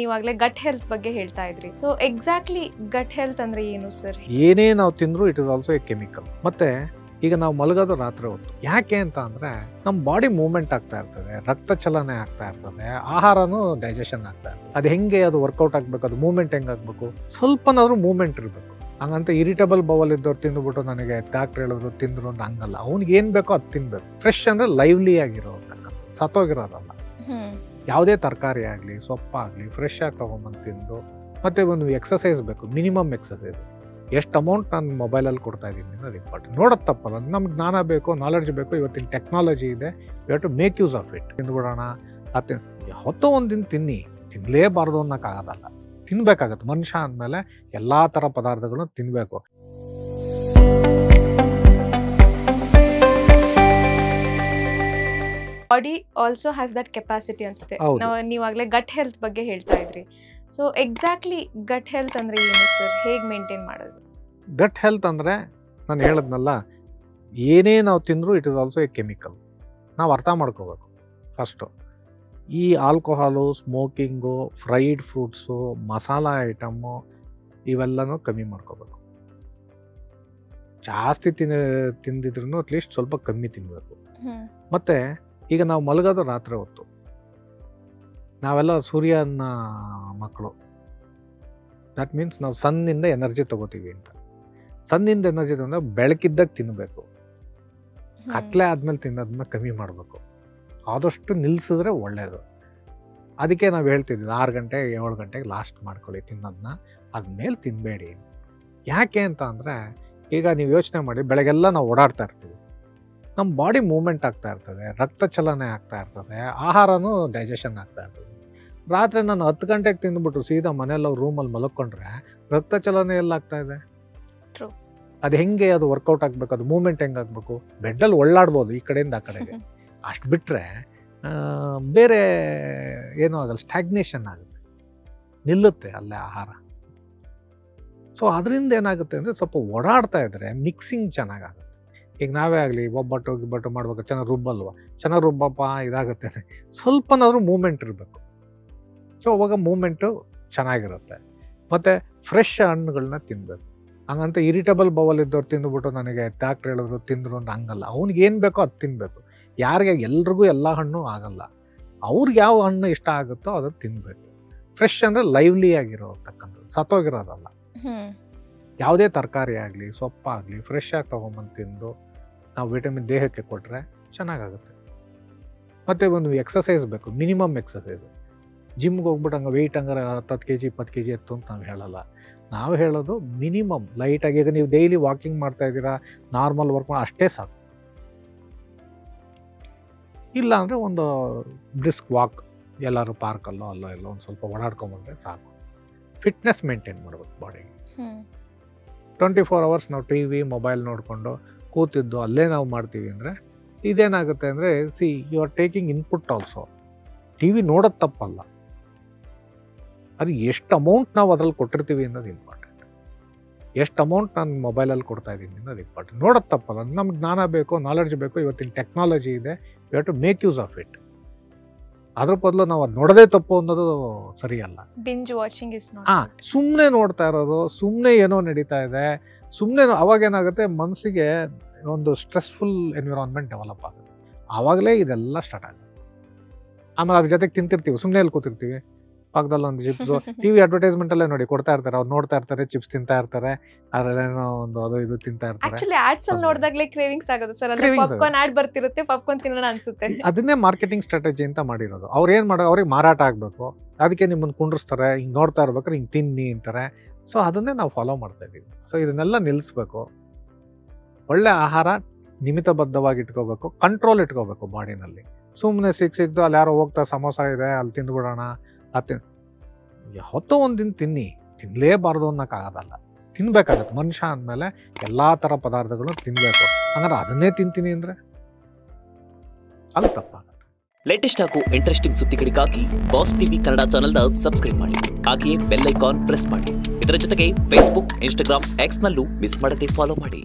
ನೀವಾಗಲೇ gut health ಬಗ್ಗೆ ಹೇಳ್ತಾ ಇದ್ರಿ. ಸೊ ಎಕ್ಸಾಕ್ಟ್ಲಿ ಗಟ್ ಹೆಲ್ತ್ ಅಂದ್ರೆ ಏನು ಸರ್? ಏನೇ ನಾವು ತಿಂದ್ರು it is also A chemical. ಮತ್ತೆ ಈಗ ನಾವು ಮಲಗೋದು ರಾತ್ರಿ ಹೊತ್ತು. ಯಾಕೆ ಅಂತ ಅಂದ್ರೆ ನಮ್ಮ ಬಾಡಿ ಮೂವ್ಮೆಂಟ್ ಆಗ್ತಾ ಇರ್ತದೆ, ರಕ್ತ ಚಲನೆ ಆಗ್ತಾ ಇರ್ತದೆ, ಆಹಾರನೂ ಡೈಜೆಷನ್ ಆಗ್ತಾ ಇರ್ತದೆ. ಅದು ಹೆಂಗೆ ಅದು ವರ್ಕೌಟ್ ಆಗ್ಬೇಕು, ಅದು ಮೂವ್ಮೆಂಟ್ ಹೆಂಗ್ ಆಗ್ಬೇಕು, ಸ್ವಲ್ಪನಾದ್ರೂ ಮೂವ್ಮೆಂಟ್ ಇರಬೇಕು. ಹಂಗಂತ ಇರಿಟೇಬಲ್ ಬವಲ್ ಇದ್ದವ್ರು ತಿಂದುಬಿಟ್ಟು ನನಗೆ ಡಾಕ್ಟರ್ ಹೇಳಿದ್ರು ತಿಂದ್ರು ಅಂತ ಹಂಗಲ್ಲ. ಅವ್ನಿಗೆ ಏನ್ ಬೇಕೋ ಅದು ತಿನ್ಬೇಕು. ಫ್ರೆಶ್ ಅಂದ್ರೆ ಲೈವ್ಲಿ ಆಗಿರೋದಕ್ಕ, ಸತ್ತೋಗಿರೋದಲ್ಲ. ಯಾವುದೇ ತರಕಾರಿ ಆಗಲಿ ಸೊಪ್ಪಾಗಲಿ ಫ್ರೆಶ್ ಆಗಿ ತೊಗೊಂಬಂದು ತಿಂದು. ಮತ್ತು ಒಂದು ಎಕ್ಸಸೈಸ್ ಬೇಕು, ಮಿನಿಮಮ್ ಎಕ್ಸಸೈಸ್. ಎಷ್ಟು ಅಮೌಂಟ್ ನಾನು ಮೊಬೈಲಲ್ಲಿ ಕೊಡ್ತಾ ಇದ್ದೀನಿ ಅದು ಇಂಪಾರ್ಟೆಂಟ್. ನೋಡೋದು ತಪ್ಪಲ್ಲ, ನಮ್ಗೆ ಜ್ಞಾನ ಬೇಕು, ನಾಲೆಡ್ಜ್ ಬೇಕು. ಇವತ್ತಿನ ಟೆಕ್ನಾಲಜಿ ಇದೆ, you have to make use of it. ತಿಂದ್ಬಿಡೋಣ ಅದು ಯಾವತ್ತೋ ಒಂದಿನ ತಿನ್ನಲೇಬಾರ್ದು ಅನ್ನೋಕ್ಕಾಗೋದಲ್ಲ, ತಿನ್ಬೇಕಾಗತ್ತೆ. ಮನುಷ್ಯ ಅಂದಮೇಲೆ ಎಲ್ಲ ಥರ ಪದಾರ್ಥಗಳನ್ನು ತಿನ್ನಬೇಕು. Body also has that capacity ಅನ್ಸುತ್ತೆ. ನೀವಾಗಲೇ ಗಟ್ ಹೆಲ್ತ್ ಬಗ್ಗೆ ಹೇಳ್ತಾ ಇದ್ರಿ. ಸೊ ಎಕ್ಸಾಕ್ಟ್ಲಿ ಗಟ್ ಹೆಲ್ತ್ ಅಂದ್ರೆ ಏನು ಸರ್? ಹೇಗೆ ಮೇಂಟೈನ್ ಮಾಡೋದು? ಗಟ್ ಹೆಲ್ತ್ ಅಂದರೆ ನಾನು ಹೇಳಿದ್ನಲ್ಲ, ಏನೇ ನಾವು ತಿಂದರೂ it is also A chemical. ನಾವು ಅರ್ಥ ಮಾಡ್ಕೋಬೇಕು ಫಸ್ಟು. ಈ alcohol, smoking, fried fruits, masala item ಇವೆಲ್ಲನೂ ಕಮ್ಮಿ ಮಾಡ್ಕೋಬೇಕು. ಜಾಸ್ತಿ ತಿಂದಿದ್ರು ಅಟ್ಲೀಸ್ಟ್ ಸ್ವಲ್ಪ ಕಮ್ಮಿ ತಿನ್ನಬೇಕು. ಮತ್ತು ಈಗ ನಾವು ಮಲಗೋದು ರಾತ್ರಿ ಹೊತ್ತು. ನಾವೆಲ್ಲ ಸೂರ್ಯನ ಮಕ್ಕಳು. ದಟ್ ಮೀನ್ಸ್ ನಾವು ಸನ್ನಿಂದ ಎನರ್ಜಿ ತಗೋತೀವಿ ಅಂತ. ಸನ್ನಿಂದ ಎನರ್ಜಿ ತಂದರೆ ಬೆಳಕಿದ್ದಾಗ ತಿನ್ನಬೇಕು. ಕತ್ಲೆ ಆದ್ಮೇಲೆ ತಿನ್ನೋದನ್ನ ಕಮ್ಮಿ ಮಾಡಬೇಕು. ಆದಷ್ಟು ನಿಲ್ಲಿಸಿದ್ರೆ ಒಳ್ಳೆಯದು. ಅದಕ್ಕೆ ನಾವು ಹೇಳ್ತಿದ್ವಿ 6 ಗಂಟೆ 7 ಗಂಟೆಗೆ ಲಾಸ್ಟ್ ಮಾಡ್ಕೊಳ್ಳಿ ತಿನ್ನೋದನ್ನ, ಅದ್ಮೇಲೆ ತಿನ್ನಬೇಡಿ. ಯಾಕೆ ಅಂತ ಅಂದರೆ ಈಗ ನೀವು ಯೋಚನೆ ಮಾಡಿ, ಬೆಳಗ್ಗೆಲ್ಲ ನಾವು ಓಡಾಡ್ತಾ ಇರ್ತೀವಿ, ನಮ್ಮ ಬಾಡಿ ಮೂವ್ಮೆಂಟ್ ಆಗ್ತಾ ಇರ್ತದೆ, ರಕ್ತ ಚಲನೆ ಆಗ್ತಾ ಇರ್ತದೆ, ಆಹಾರನೂ ಡೈಜೆಷನ್ ಆಗ್ತಾ ಇರ್ತದೆ. ರಾತ್ರಿ ನಾನು 10 ಗಂಟೆಗೆ ತಿಂದ್ಬಿಟ್ಟು ಸೀದಾ ಮನೆಯಲ್ಲಿ ರೂಮಲ್ಲಿ ಮಲಕ್ಕೊಂಡ್ರೆ ರಕ್ತ ಚಲನೆ ಎಲ್ಲ ಆಗ್ತಾ ಇದೆ. ಅದು ಹೆಂಗೆ ಅದು ವರ್ಕೌಟ್ ಆಗಬೇಕು, ಅದು ಮೂವ್ಮೆಂಟ್ ಹೆಂಗೆ ಆಗಬೇಕು. ಬೆಡ್ಡಲ್ಲಿ ಒಳ್ಳಾಡ್ಬೋದು ಈ ಕಡೆಯಿಂದ ಆ ಕಡೆಗೆ, ಅಷ್ಟು ಬಿಟ್ಟರೆ ಬೇರೆ ಏನೂ ಆಗಲ್ಲ. ಸ್ಟ್ಯಾಗ್ನೇಷನ್ ಆಗುತ್ತೆ, ನಿಲ್ಲುತ್ತೆ ಅಲ್ಲೇ ಆಹಾರ. ಸೊ ಅದರಿಂದ ಏನಾಗುತ್ತೆ ಅಂದರೆ ಸ್ವಲ್ಪ ಓಡಾಡ್ತಾ ಇದ್ದರೆ ಮಿಕ್ಸಿಂಗ್ ಚೆನ್ನಾಗಾಗುತ್ತೆ. ಈಗ ನಾವೇ ಆಗಲಿ ಒಬ್ಬಟ್ಟು ಗಿಬ್ಬಟ್ಟು ಮಾಡ್ಬೇಕು, ಚೆನ್ನಾಗಿ ರುಬ್ಬಲ್ವ, ಚೆನ್ನಾಗಿ ರುಬ್ಬಪ್ಪ ಇದಾಗುತ್ತೆ. ಸ್ವಲ್ಪನಾದ್ರೂ ಮೂವ್ಮೆಂಟ್ ಇರಬೇಕು. ಸೊ ಅವಾಗ ಮೂವ್ಮೆಂಟು ಚೆನ್ನಾಗಿರುತ್ತೆ. ಮತ್ತು ಫ್ರೆಶ್ ಹಣ್ಣುಗಳನ್ನ ತಿನ್ನಬೇಕು. ಹಂಗಂತ ಇರಿಟೇಬಲ್ ಬವಲ್ ಇದ್ದವ್ರು ತಿಂದುಬಿಟ್ಟು ನನಗೆ ಡಾಕ್ಟರ್ ಹೇಳಿದ್ರು ತಿಂದ್ರು ಅಂತ ಹಂಗಲ್ಲ. ಅವ್ನಿಗೆ ಏನು ಬೇಕೋ ಅದು ತಿನ್ನಬೇಕು. ಯಾರಿಗೆ ಎಲ್ರಿಗೂ ಎಲ್ಲ ಹಣ್ಣು ಆಗಲ್ಲ. ಅವ್ರಿಗೆ ಯಾವ ಹಣ್ಣು ಇಷ್ಟ ಆಗುತ್ತೋ ಅದನ್ನು ತಿನ್ನಬೇಕು. ಫ್ರೆಶ್ ಅಂದರೆ ಲೈವ್ಲಿ ಆಗಿರೋತಕ್ಕಂಥದ್ದು, ಸತ್ತೋಗಿರೋದಲ್ಲ. ಯಾವುದೇ ತರಕಾರಿ ಆಗಲಿ ಸೊಪ್ಪಾಗಲಿ ಫ್ರೆಶ್ ಆಗಿ ತೊಗೊಂಬಂದು ತಿಂದು ನಾವು ವಿಟಮಿನ್ ದೇಹಕ್ಕೆ ಕೊಟ್ಟರೆ ಚೆನ್ನಾಗಾಗುತ್ತೆ. ಮತ್ತು ಒಂದು ಎಕ್ಸಸೈಸ್ ಬೇಕು, ಮಿನಿಮಮ್ ಎಕ್ಸಸೈಸು. ಜಿಮ್ಗೆ ಹೋಗ್ಬಿಟ್ಟು ಹಂಗೆ ವೆಯ್ಟ್ ಹಂಗಾರೆ 10 kg 20 kg ಎತ್ತು ಅಂತ ನಾವು ಹೇಳಲ್ಲ. ನಾವು ಹೇಳೋದು ಮಿನಿಮಮ್ ಲೈಟಾಗಿ. ಈಗ ನೀವು ಡೈಲಿ ವಾಕಿಂಗ್ ಮಾಡ್ತಾ ಇದ್ದೀರಾ, ನಾರ್ಮಲ್ ವರ್ಕ್ ಮಾಡಿ ಅಷ್ಟೇ ಸಾಕು. ಇಲ್ಲ ಅಂದರೆ ಒಂದು ಬ್ರಿಸ್ಕ್ ವಾಕ್ ಎಲ್ಲರೂ ಪಾರ್ಕಲ್ಲೋ ಅಲ್ಲೋ ಎಲ್ಲೋ ಒಂದು ಸ್ವಲ್ಪ ಓಡಾಡ್ಕೊಂಬಂದ್ರೆ ಸಾಕು. ಫಿಟ್ನೆಸ್ ಮೇಂಟೈನ್ ಮಾಡ್ಬೇಕು ಬಾಡಿಗೆ. 24 hours ನಾವು TV ಮೊಬೈಲ್ ನೋಡಿಕೊಂಡು ಕೂತಿದ್ದು ಅಲ್ಲೇ ನಾವು ಮಾಡ್ತೀವಿ ಅಂದರೆ ಇದೇನಾಗುತ್ತೆ ಅಂದರೆ, you are taking input also. TV ನೋಡೋದು ತಪ್ಪಲ್ಲ, ಅದು ಎಷ್ಟು ಅಮೌಂಟ್ ನಾವು ಅದ್ರಲ್ಲಿ ಕೊಟ್ಟಿರ್ತೀವಿ ಅನ್ನೋದು ಇಂಪಾರ್ಟೆಂಟ್. ಎಷ್ಟು ಅಮೌಂಟ್ ನಾನು ಮೊಬೈಲಲ್ಲಿ ಕೊಡ್ತಾ ಇದ್ದೀನಿ ಅನ್ನೋದು ಇಂಪಾರ್ಟೆಂಟ್. ನೋಡೋದು ತಪ್ಪಲ್ಲ, ನಮ್ಗೆ ಜ್ಞಾನ ಬೇಕು, ನಾಲೆಡ್ಜ್ ಬೇಕು. ಇವತ್ತಿನ ಟೆಕ್ನಾಲಜಿ ಇದೆ, you have to make use of it. ಅದ್ರ ಬದಲು ನಾವು ಅದು ನೋಡೋದೇ ತಪ್ಪು ಅನ್ನೋದು ಸರಿಯಲ್ಲ. Binge watching is not. ಸುಮ್ಮನೆ ನೋಡ್ತಾ ಇರೋದು, ಸುಮ್ಮನೆ ಏನೋ ನಡೀತಾ ಇದೆ, ಸುಮ್ಮನೆ ಅವಾಗೇನಾಗುತ್ತೆ, ಮನಸ್ಸಿಗೆ ಒಂದು ಸ್ಟ್ರೆಸ್ಫುಲ್ ಎನ್ವಿರಾನ್ಮೆಂಟ್ ಡೆವಲಪ್ ಆಗುತ್ತೆ. ಆವಾಗಲೇ ಇದೆಲ್ಲ ಸ್ಟಾರ್ಟ್ ಆಗುತ್ತೆ. ಆಮೇಲೆ ಅದ್ರ ಜೊತೆಗೆ ತಿಂತಿರ್ತೀವಿ, ಸುಮ್ಮನೆ ಎಲ್ಲಿ ಕೂತಿರ್ತೀವಿ, ಪಕ್ಕದಲ್ಲಿ ಒಂದು ಚಿಪ್ಸು. TV ಅಡ್ವರ್ಟೈಸ್ಮೆಂಟಲ್ಲೇ ನೋಡಿ ಕೊಡ್ತಾ ಇರ್ತಾರೆ, ಅವ್ರು ನೋಡ್ತಾ ಇರ್ತಾರೆ, ಚಿಪ್ಸ್ ತಿಂತಾ ಇರ್ತಾರೆ, ಅದ್ರಲ್ಲೇನೋ ಒಂದು ಅದು ಇದು ತಿಂತಾ ಇರ್ತಾರೆ. ಆಕ್ಚುಲಿ ಆಡ್ಸ್ ಅಲ್ಲಿ ನೋಡಿದಾಗಲೇ ಕ್ರೇವಿಂಗ್ಸ್ ಆಗುತ್ತೆ ಸರ್. ಅಲ್ಲಿ ಪಾಪ್ಕಾರ್ನ್ ಆಡ್ ಬರ್ತಿರುತ್ತೆ, ಪಾಪ್ಕಾರ್ನ್ ತಿನ್ನೋಣ ಅನ್ಸುತ್ತೆ. ಅದನ್ನೇ ಮಾರ್ಕೆಟಿಂಗ್ ಸ್ಟ್ರಾಟಜಿ ಅಂತ ಮಾಡಿರೋದು. ಅವ್ರು ಏನು ಮಾಡೋದು, ಅವ್ರಿಗೆ ಮಾರಾಟ ಆಗಬೇಕು, ಅದಕ್ಕೆ ನಿಮ್ಮನ್ನು ಕುಂಡ್ರಿಸ್ತಾರೆ, ಹಿಂಗೆ ನೋಡ್ತಾ ಇರ್ಬೇಕಾದ್ರೆ ಹಿಂಗೆ ತಿನ್ನಿ ಅಂತಾರೆ. ಸೊ ಅದನ್ನೇ ನಾವು ಫಾಲೋ ಮಾಡ್ತಾ ಇದ್ದೀವಿ. ಸೊ ಇದನ್ನೆಲ್ಲ ನಿಲ್ಲಿಸ್ಬೇಕು. ಒಳ್ಳೆ ಆಹಾರ ನಿಮಿತಬದ್ಧವಾಗಿ ಇಟ್ಕೋಬೇಕು, ಕಂಟ್ರೋಲ್ ಇಟ್ಕೋಬೇಕು ಬಾಡಿನಲ್ಲಿ. ಸುಮ್ಮನೆ ಸಿಕ್ಕಿದ್ದು ಅಲ್ಲಿ ಯಾರೋ ಹೋಗ್ತಾ ಸಮೋಸ ಇದೆ ಅಲ್ಲಿ ತಿಂದ್ಬಿಡೋಣ, ಯಾವತ್ತೋ ಒಂದಿನ ತಿನ್ನಲೇಬಾರ್ದು ಅನ್ನೋಕ್ಕಾಗೋದಲ್ಲ, ತಿನ್ನಬೇಕಾಗತ್ತೆ. ಮನುಷ್ಯ ಅಂದಮೇಲೆ ಎಲ್ಲ ಥರ ಪದಾರ್ಥಗಳು ತಿನ್ನಬೇಕು. ಹಂಗಾರೆ ಅದನ್ನೇ ತಿಂತೀನಿ ಅಂದರೆ ಅದು ತಪ್ಪಾಗುತ್ತೆ. ಲೇಟೆಸ್ಟ್ ಹಾಗೂ ಇಂಟ್ರೆಸ್ಟಿಂಗ್ ಸುದ್ದಿಗಳಿಗಾಗಿ ಬಾಸ್ ಟಿವಿ ಕನ್ನಡ ಚಾನೆಲ್ನ ಸಬ್ಸ್ಕ್ರೈಬ್ ಮಾಡಿ. ಹಾಗೆಯೇ ಬೆಲ್ ಐಕಾನ್ ಪ್ರೆಸ್ ಮಾಡಿ. ಇದರ ಜೊತೆಗೆ ಫೇಸ್ಬುಕ್, ಇನ್ಸ್ಟಾಗ್ರಾಮ್, ಎಕ್ಸ್ನಲ್ಲೂ ಮಿಸ್ ಮಾಡದೆ ಫಾಲೋ ಮಾಡಿ.